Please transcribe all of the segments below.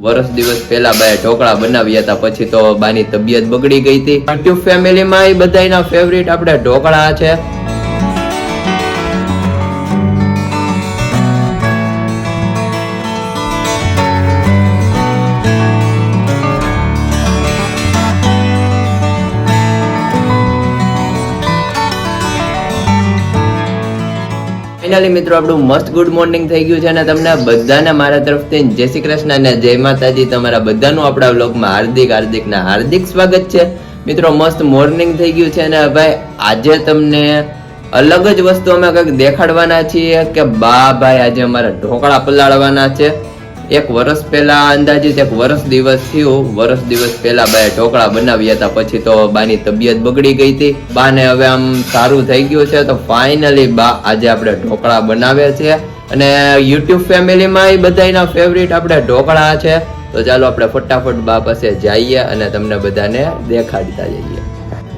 વર્ષ દિવસ પહેલા બાએ ઢોકળા બનાવ્યા હતા, પછી તો બાની તબિયત બગડી ગઈ હતી. યુટ્યુબ ફેમિલીમાં એ બધાના ફેવરિટ આપણે ઢોકળા છે. ફાઇનલી મિત્રો આપણું મસ્ત ગુડ મોર્નિંગ થઈ ગયું છે અને તમને બધાને મારા તરફથી જય શ્રી કૃષ્ણ અને જય માતાજી. તમારા બધાનું આપણા વ્લોગમાં હાર્દિક સ્વાગત છે. મિત્રો મસ્ત મોર્નિંગ થઈ ગયું છે અને ભાઈ આજે તમને અલગ જ વસ્તુ અમે કંઈક દેખાડવાના છીએ કે ભાઈ આજે અમારે ઢોકળા પલાળવાના છે. એક વર્ષ પહેલા અંદાજિત એક વર્ષ દિવસ પહેલા બાએ ઢોકળા બનાવ્યા હતા, પછી તો બાની તબિયત બગડી ગઈ હતી. બાને હવે આમ સારું થઈ ગયું છે તો ફાઇનલી બા આજે આપણે ઢોકળા બનાવે છે અને યુટ્યુબ ફેમિલીમાં એ બધાના ફેવરિટ આપણે ઢોકળા છે. તો ચાલો આપણે ફટાફટ બા પાસે જઈએ અને તમને બધાને દેખાડતા જઈએ.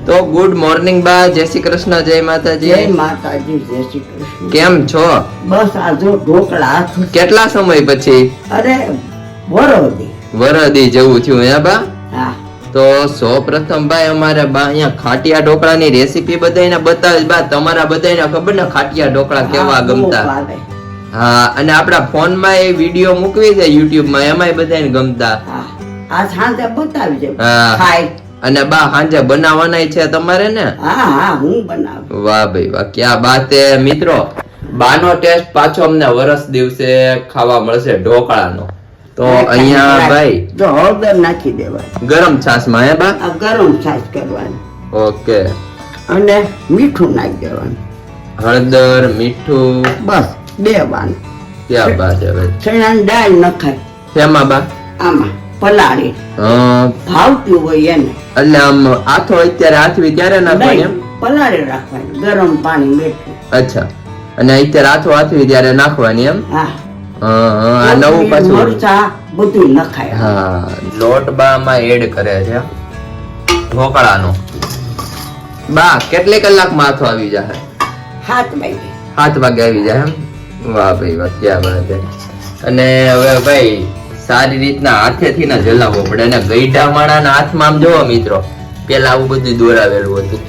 તો ગુડ મોર્નિંગ બા, જય શ્રી કૃષ્ણ, જય માતાજી. જય માતાજી, જય શ્રી કૃષ્ણ. કેમ છો? બસ આ જો ઢોકળા. કેટલા સમય પછી? અરે વરદી જેવું થયું હે બા? હા. તો સૌપ્રથમ ભાઈ અમારે બા અહીંયા ખાટિયા ઢોકળાની રેસીપી બધાને બતાવે. બા તમારા બધાને ખબર ને ખાટિયા ઢોકળા કેવા ગમતા? હા, અને આપણા ફોનમાં એ વિડિયો મૂકવી છે યુટ્યુબમાં, એમાંય બધાને ગમતા. આ સાંજે બતાવી છે. ખાય અને બા સાંજે બનાવવાના છે તમારે ને? હા હું બનાવું. વાહ ભાઈ વાહ, ક્યાં બાત હે. મિત્રો બાનો ટેસ્ટ પાછો અમને વર્ષ દિવસે ખાવા મળશે ઢોકળાનો. તો અહીંયા ભાઈ જો હળદર નાખી દેવાની ગરમ છાશમાં. હે બા? આ ગરમ છાશ કરવાની. ઓકે. અને મીઠું નાખી દેવાનું. હળદર, મીઠું, બસ દેવાનું. ક્યાં બાત હે ભાઈ. ચણાની દાળ નખાય. શેમાં બા? આમાં પલાળી ભાવતી હોય એને. એટલે આમ આથો અત્યારે હાથવી ત્યારે નાખવાની એમ? પલાળી રાખવાની ગરમ પાણી મીઠું. અચ્છા, અને અત્યારે આથો હાથવી ત્યારે નાખવાની એમ? હા. આ નવું પાછું મરચા બધું નખાય. હા, લોટ બા માં એડ કરે છે ઢોકળાનો. બા કેટલી કલાકમાં આથો આવી જાય? 7 વાગે. 7 વાગે આવી જાય એમ? વાહ ભાઈ વાહ, ક્યાં વાત છે. અને હવે ભાઈ સારી રીતના હાથેથી ના જલાવવો પડે. અને ગઈઢા માણાના હાથમાં આમ જોવો મિત્રો, પેલા આવું બધું દોરાવેલું હતું.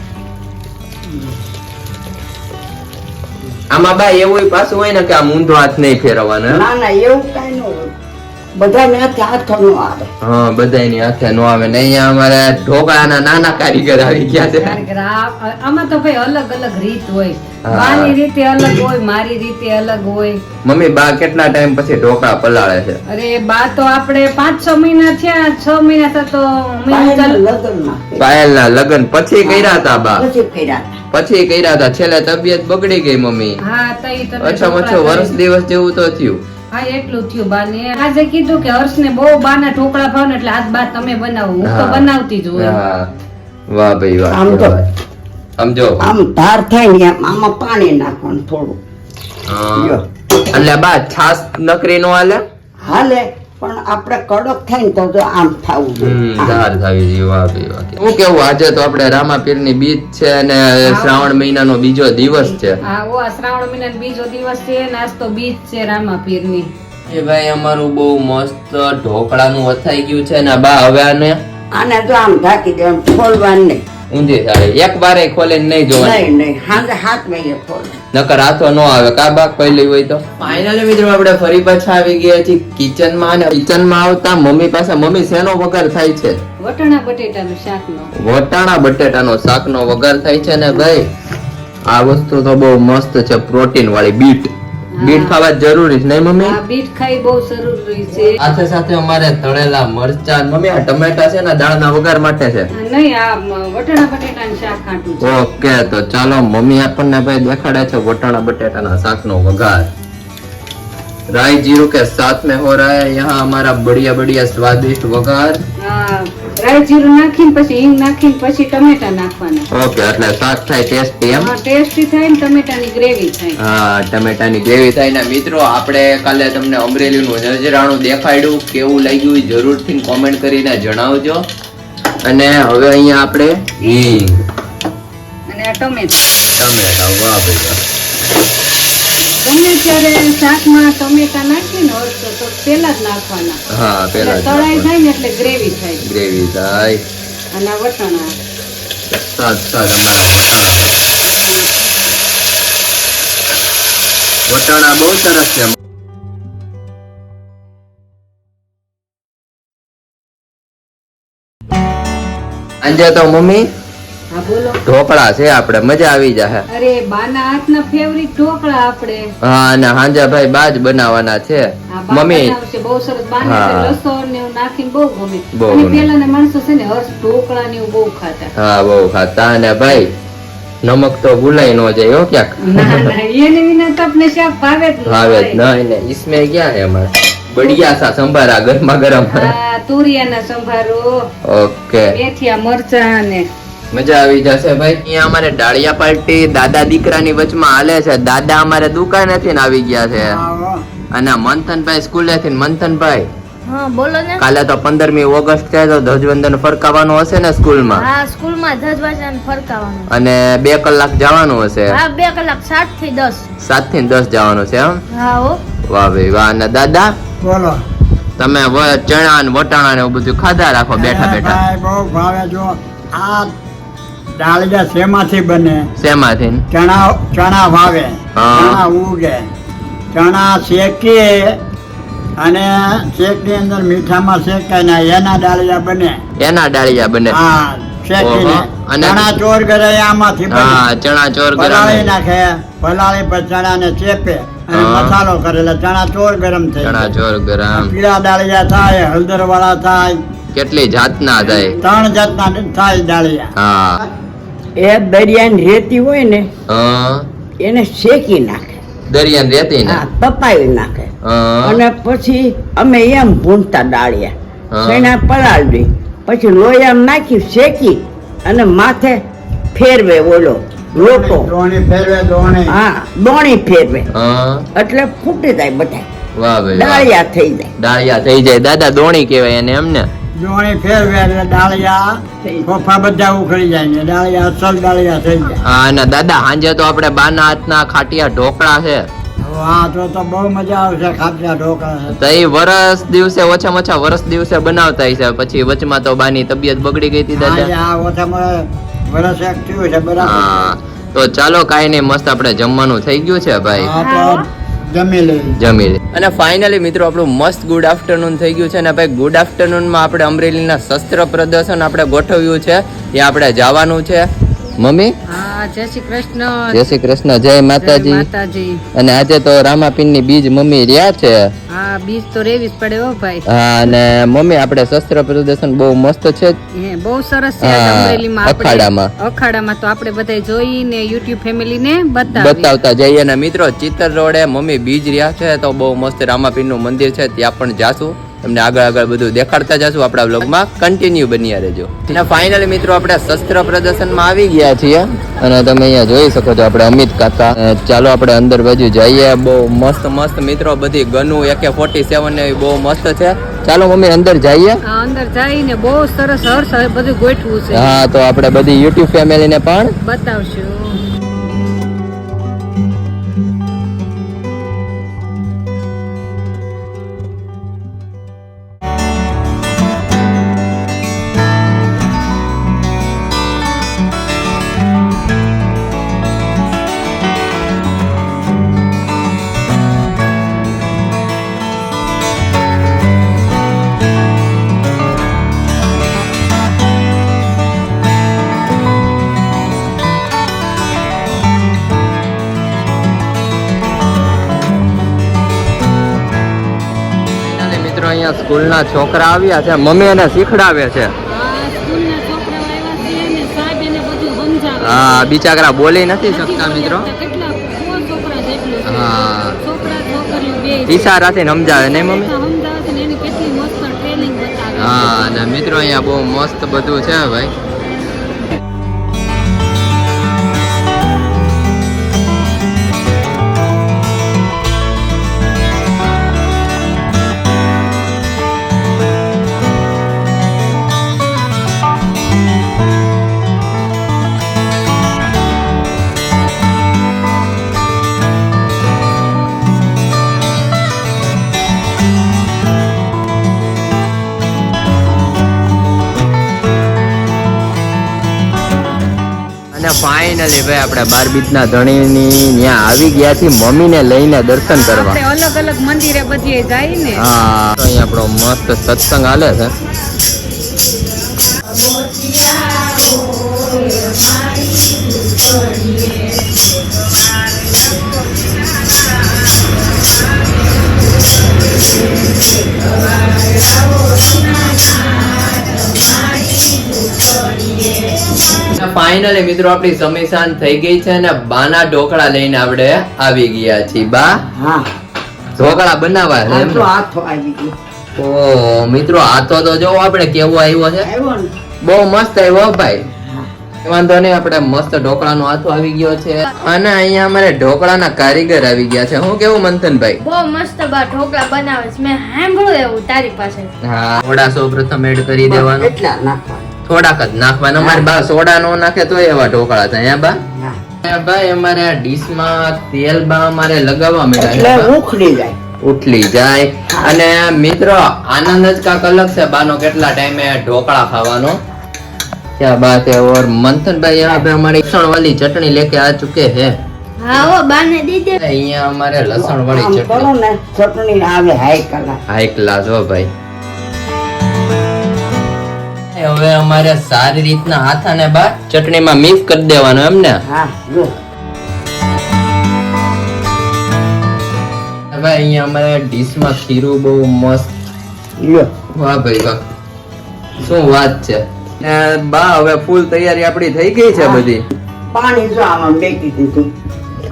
આમાં બા એવું પાછું હોય ને કે આમ ઊંધો હાથ નહીં ફેરવવાનો? ના એવું કઈ ન હોય, બધાને હાથે નો આવે. હા, બધાની હાથે નો આવે ને. અહીંયા અમારે ઢોકળાના નાના કારીગર આવી ગયા છે. આમાં તો ભાઈ અલગ અલગ રીત હોય. બાની રીતે અલગ હોય, મારી રીતે અલગ હોય. મમ્મી બા કેટલા ટાઈમ પછી ઢોકળા પલાળે છે? અરે બા તો આપણે 5-6 મહિના થયા. 6 મહિના તો પાયલના લગ્ન પછી કર્યા હતા બા? પછી કર્યા હતા. છેલ્લે તબિયત બગડી ગઈ મમ્મી. હા, તઈ ઓછો વર્ષ દિવસ જેવું તો થયું. હા, એટલું થયું. બાને આજે કીધું કે હર્ષને બહુ બાના ઢોકળા ભાવ ને એટલે આજ બા તમે બનાવો. હું તો બનાવતી જ હોય. વાહ ભાઈ વાહ. સમજો આમ ધાર થાય ને આમાં પાણી નાખવાનું થોડું. એટલે બા છાસ નકરી નો હાલે? હાલે, પણ આપણે કડક થાય ને તો આમ થાવું જોઈએ. ધાર થાવી જોઈએ. વાહ ભાઈ વાહ. હું કેવું, આજે તો આપણે રામાપીરની બીજ છે અને શ્રાવણ મહિનાનો બીજો દિવસ છે. હા, ઓ શ્રાવણ મહિનાનો બીજો દિવસ છે ને આજ તો બીજ છે રામાપીરની. એ ભાઈ અમારું બહુ મસ્ત ઢોકળાનું વથાઈ ગયું છે ને બા હવે આને જો આમ ઢાંકી દેવાનું, ખોલવાનું નહીં. ઊંધી થાય એક બારે ખોલીને નહીં જોવાનું. નહીં સાંજે 7 વાગે ખોલે. નકર હાથો નો આવે કા બા પહેલી હોય તો. ફાઇનલી મિત્રો આપણે ફરી પાછા આવી ગયા છીએ કિચનમાં. અને કિચનમાં આવતા મમ્મી પાસે, મમ્મી શેનો વઘાર થાય છે? વટાણા બટેટાનું શાકનો. વટાણા બટેટાનો શાકનો વઘાર થાય છે ને ભાઈ આ વસ્તુ તો બહુ મસ્ત છે, પ્રોટીન વાળી. બીટ ખાવા જરૂરી છે નહીં મમ્મી? હા, બીટ ખાઈ બહુ જરૂરી છે. સાથે સાથે અમારે તળેલા મરચાં. મમ્મી આ ટમેટા છે ને દાળના વઘાર માટે છે? નહીં, આ વટાણા બટેટાનું શાક ખાટું છે. ઓકે, તો ચાલો મમ્મી આપણને ભાઈ દેખાડે છે વટાણા બટેટાના શાકનો વઘાર. राई जीरो के साथ में हो रहा है यहाँ हमारा बढ़िया बढ़िया स्वादिष्ट वघार. રાઈ જીરું નાખીને પછી હિંગ નાખીને પછી ટમેટા નાખવાના. ઓકે, એટલે શાક થાય ટેસ્ટી એમ? હા, ટેસ્ટી થાય ને ટમેટાની ગ્રેવી થાય. હા, ટમેટાની ગ્રેવી થાય ને. મિત્રો આપણે કાલે તમને અમરેલીનું નજરાણું દેખાડ્યું, કેવું લાગ્યું જરૂરથી કોમેન્ટ કરીને જણાવજો. અને હવે અહીંયા આપણે હિંગ અને આ ટમેટા. વાહ ભાઈ વાહ. ગમે ત્યારે શાકમાં ટમેટા નાખીને હળસો તો પેલા જ નાખવાના. હા પેલા એટલે તળાઈ થાય ને એટલે ગ્રેવી થાય. ગ્રેવી થાય. અને આ વટાણા વટાણા બહુ સરસ છે. આજે તો મમ્મી હા બોલો. ઢોકળા છે આપણે, મજા આવી જશે. અરે બાના હાથના ફેવરિટ ઢોકળા આપણે. હા અને હાંજા ભાઈ બાજ બનાવવાના છે. આ બા મમ્મી બનાવશે બહુ સરસ. બાને હા. તો લસણ ને એવું નાખીને બહુ ગમે. બહુ અને ગમે. પેલાના માણસો છે ને હર્ષ ઢોકળા ને એવું બહુ ખાતા. હા બહુ ખાતા. અને ભાઈ નમક તો ભૂલાઈ ન જાય હો ક્યાંક. ના ના એને વિના તો આપણે શાક ભાવે જ નહીં. ભાવે જ નહીં ને. इसमें क्या है हमारा बढ़िया सा संभारा गरमा गरम. હા તુરિયાના સંભારો, ઓકે મેથિયા મરચા ને મજા આવી જશે ભાઈ. અહીંયા અમારે ડાળિયા પાર્ટી દાદા દીકરાની વચમાં હાલે છે. દાદા અમારે દુકાનેથી ને આવી ગયા છે. અને મંથનભાઈ સ્કૂલેથી ને મંથનભાઈ હા બોલો ને. કાલે તો 15મી ઓગસ્ટ છે તો ધ્વજવંદન ફરકાવવાનું હશે ને સ્કૂલમાં. હા સ્કૂલમાં ધ્વજવંદન ફરકાવવાનું. અને 2 કલાક જવાનું હશે. હા 2 કલાક 7 થી 10. 7 થી 10 જવાનું છે એમ. હા હો. વાહ ભાઈ વાહ. અને દાદા બોલો તમે ચણા ને વટાણા ને એવું બધું ખાધા રાખો બેઠા બેઠા. ભાઈ બહુ ભાવે. જો આ ડાળિયા શેમાંથી બને? શેમાંથી? ચણા વાવે, હા. ચણા ઉગે, ચણા શેકીએ અને શેકની અંદર મીઠામાં શેકાય ને એના ડાળિયા બને. એના ડાળિયા બને. હા શેકીને. ઓહો. અને ચણા ચોર કરે આમાંથી બને. હા ચણા ચોર પલાળી ગરમ. નાખે, પલાળી પછી ચણાને ચેપે અને હા. મસાલો કરે એટલે ચણા ચોર ગરમ થઈ ચણા જાય. ચોર ગરમ. પીળા ડાળિયા થાય, હળદર વાળા થાય, કેટલી જાતના થાય. 3 જાતના થાય ડાળિયા. હા એ દરિયાની રેતી હોય ને હા. એને શેકી નાખે, દરિયાની રેતી ને. તપાવી નાખે હા. અને પછી અમે એમ ભૂનતા ડાળિયા હા. શેણા પલાળી પછી લોહીઆમ નાખી શેકી અને માથે ફેરવે ઓલો લોટો. હા દોણી ફેરવે હા. એટલે ફૂટી જાય બધા વાહ ભાઈ વાહ. ડાળિયા થઈ જાય. ડાળિયા થઈ જાય. દાદા દોણી કહેવાય એને એમ ને. દોણી ફેરવે એટલે ડાળિયા ફોફા બધા ઉખડી જાય ને ડાળિયા અસલ ડાળિયા થઈ જાય. હા અને દાદા સાંજે તો આપણે બાના હાથના ખાટિયા ઢોકળા છે. હા તો બહુ મજા આવશે. ખાટિયા ઢોકળા છે. તો એ વરસ દિવસે ઓછામાં ઓછા વરસ દિવસે બનાવતા હશે. પછી વચમાં તો બાની તબિયત બગડી ગઈ હતી દાદા. હા ઓછામાં વરસ એક થયું છે બરાબર. હા તો ચાલો કાઈ નહીં, મસ્ત આપણે જમવાનું થઈ ગયું છે ભાઈ. હા તો જમી લઈ. જમી લે. અને ફાઇનલી મિત્રો આપણું મસ્ત ગુડ આફ્ટરનૂન થઈ ગયું છે. ને ભાઈ ગુડ આફ્ટરનૂનમાં આપણે અમરેલીના શસ્ત્ર પ્રદર્શન આપણે ગોઠવ્યું છે. એ આપણે જવાનું છે. મમ્મી હા જય શ્રી કૃષ્ણ. જય શ્રી કૃષ્ણ, જય જય માતાજી. માતાજી. અને આજે તો રામાપીરની બીજ મમ્મી રહ્યા છે. હા બીજ તો રેવી જ પડે હો ભાઈ. હા અને મમ્મી આપણે શસ્ત્ર પ્રદર્શન બહુ મસ્ત છે. હે બહુ સરસ છે. હા, અમરેલીમાં આપણે અખાડામાં તો આપણે બધા જોઈને YouTube ફેમિલીને બતાવીએ. બતાવતા જઈએ. અને મિત્રો ચિત્તર રોડે મમ્મી બીજ રહ્યા છે તો બહુ મસ્ત રામાપીરનું મંદિર છે, ત્યાં પણ જાશું. તમને આગળ બધું દેખાડતા જશું. આપણા વ્લોગમાં કન્ટિન્યુ બન્યા રહેજો. અને ફાઇનલી મિત્રો આપણે શસ્ત્ર પ્રદર્શનમાં આવી ગયા છીએ અને તમે અહીંયા જોઈ શકો છો આપણે અમિત કાકા. ચાલો આપણે અંદર બાજુ જઈએ. બહુ મસ્ત મિત્રો બધી ગનું AK-47 ને બહુ મસ્ત છે. ચાલો મમ્મી અંદર જઈએ. હા અંદર જઈને બહુ સરસ હર્ષ બધું ગોઠવું છે. હા તો આપણે બધી YouTube ફેમિલીને પણ બતાવશું. અહીંયા સ્કૂલના છોકરા આવ્યા છે. મમ્મી એને શીખડાવે છે. હા બિચારા બોલી નથી શકતા મિત્રો. હા ઈશારાથી સમજાવે નહીં મમ્મી. હા અને મિત્રો અહીંયા બહુ મસ્ત બધું છે ભાઈ. ફાઇનલી ભાઈ આપણે 12 બીજના ધણીની ત્યાં આવી ગયા થી મમ્મીને લઈને દર્શન કરવા. આપણે અલગ અલગ મંદિરે બધીએ જાય ને. હા તો અહીંયા આપણો મસ્ત સત્સંગ હાલે છે. ફાઇનલી મિત્રો આપણી સમીસાન થઈ ગઈ છે ને બાના ઢોકળા લઈને આપણે આવી ગયા છીએ. બા હા ઢોકળા બનાવવા છે આ એમ તો ને? હાથો આવી ગયો ઓ મિત્રો આથો તો જો આપણે કેવો આવ્યો છે. આવ્યો ને બહુ મસ્ત આવ્યો ભાઈ. વાંધો નહીં આપણે મસ્ત ઢોકળાનો આથો આવી ગયો છે અને અહીંયા અમારે ઢોકળાના કારીગર આવી ગયા છે. હું કેવું મંથનભાઈ? બહુ મસ્ત બા ઢોકળા બનાવે છે મેં સાંભળ્યું એવું તારી પાસે. હા થોડા સૌ પ્રથમ એડ કરી દેવાનું. એટલા નાખવાનું થોડાક જ નાખવાના. અમારે બા સોડા નો નાખે તો એવા ઢોકળા થાય. હે બા? હા હે ભાઈ અમારે આ ડીશમાં તેલ બા અમારે લગાવવા મળ્યા એટલે છે બા. ઉખડી જાય ઉઠલી જાય અને મિત્રો આનંદ જ કાંક અલગ છે બાનો કેટલા ટાઈમે ઢોકળા ખાવાનો. क्या बात है. और मंथन भाई यहाँ पे हमारी लसण वाली चटनी लेके आ चुके हैं. હા હો બાને દીધે. અહીંયા અમારે લસણ વાળી આમ કરો ચટણી ને ચટણી આવે હાઈ કલર હાઈ ક્લાસ હો ભાઈ. હવે અમારે સારી રીતના હાથાને બા ચટણીમાં મિક્સ કરી દેવાનું એમ ને? હા જો હવે અહીંયા અમારે ડીશમાં ખીરું બહુ મસ્ત. લ્યો વાહ ભાઈ વાહ શું વાત છે. ને બા હવે ફૂલ તૈયારી આપણી થઈ ગઈ છે બધી. પાણી જો આમાં મેકી દીધું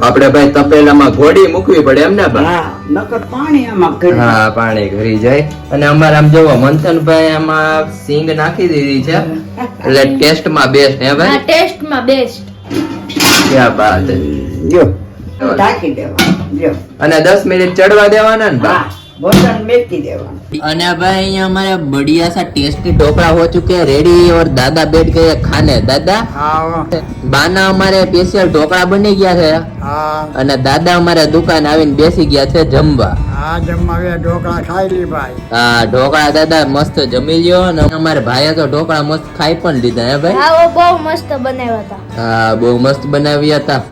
આપણે ભાઈ તપેલામાં ઘોડી મૂકવી પડે એમ ને બા? હા નકર પાણી આમાં કરી હા પાણી ઘરી જાય. અને અમારે આમ જોવો મંથનભાઈ આમાં સિંગ નાખી દીધી છે એટલે ટેસ્ટ માં બેસ્ટ. હે હા ભાઈ ટેસ્ટ માં બેસ્ટ. ક્યાં બાત હે. જો ઢાંકી દેવાનું જો અને 10 મિનિટ ચડવા દેવાના ને બા? હા બોટલ મેકી દેવાનું અને ભાઈ અહીંયા हमारे बढ़िया सा टेस्टी ढोकला हो चुके हैं रेडी और दादा बैठ गए खाने. दादा बाना हमारे स्पेशल ढोकला बनी ગયા છે અને દાદા અમારે દુકાન આવીને બેસી ગયા છે જમવા. હા જમવા ઢોકળા ખાઈ લી ભાઈ. હા ઢોકળા દાદા મસ્ત જમી લ્યો અને અમારે ભાઈએ તો ઢોકળા મસ્ત ખાઈ પણ લીધા. હે ભાઈ? હા ઓ બહુ મસ્ત બનાવ્યા હતા. હા બહુ મસ્ત બનાવ્યા હતા.